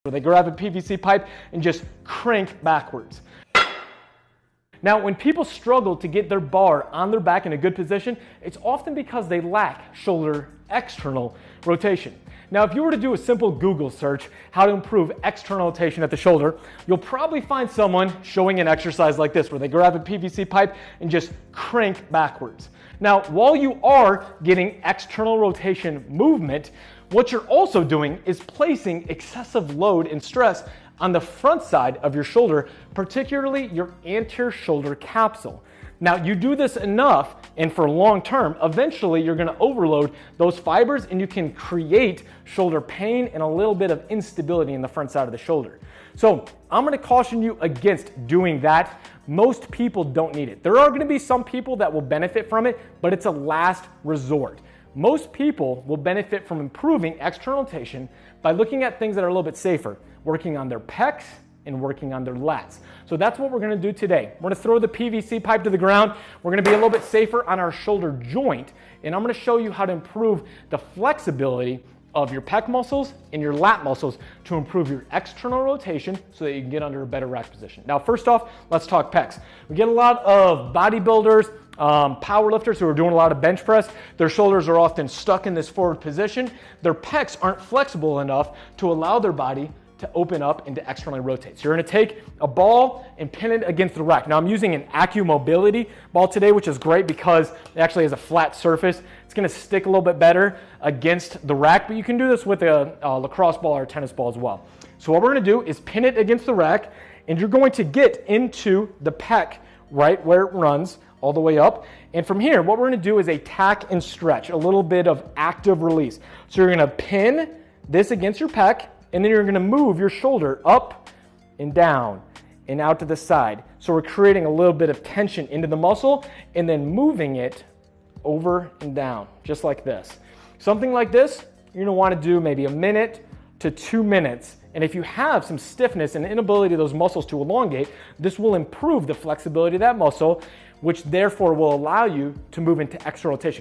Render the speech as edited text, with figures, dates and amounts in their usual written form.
where they grab a PVC pipe and just crank backwards. Now, when people struggle to get their bar on their back in a good position, it's often because they lack shoulder external rotation. Now, if you were to do a simple Google search, how to improve external rotation at the shoulder, you'll probably find someone showing an exercise like this, where they grab a PVC pipe and just crank backwards. Now, while you are getting external rotation movement, what you're also doing is placing excessive load and stress on the front side of your shoulder, particularly your anterior shoulder capsule. Now, you do this enough, and for long term, eventually you're gonna overload those fibers and you can create shoulder pain and a little bit of instability in the front side of the shoulder. So I'm gonna caution you against doing that. Most people don't need it. There are gonna be some people that will benefit from it, but it's a last resort. Most people will benefit from improving external rotation by looking at things that are a little bit safer, working on their pecs and working on their lats. So that's what we're gonna do today. We're gonna throw the PVC pipe to the ground. We're gonna be a little bit safer on our shoulder joint, and I'm gonna show you how to improve the flexibility of your pec muscles and your lat muscles to improve your external rotation so that you can get under a better rack position. Now, first off, let's talk pecs. We get a lot of bodybuilders, power lifters who are doing a lot of bench press. Their shoulders are often stuck in this forward position. Their pecs aren't flexible enough to allow their body to open up and to externally rotate. So you're gonna take a ball and pin it against the rack. Now, I'm using an AccuMobility ball today, which is great because it actually has a flat surface. It's gonna stick a little bit better against the rack, but you can do this with a lacrosse ball or a tennis ball as well. So what we're gonna do is pin it against the rack, and you're going to get into the pec right where it runs all the way up. And from here, what we're gonna do is a tack and stretch, a little bit of active release. So you're gonna pin this against your pec, and then you're gonna move your shoulder up and down and out to the side. So we're creating a little bit of tension into the muscle and then moving it over and down, just like this. Something like this, you're gonna wanna do maybe 1 minute to 2 minutes. And if you have some stiffness and inability of those muscles to elongate, this will improve the flexibility of that muscle, which therefore will allow you to move into external rotation.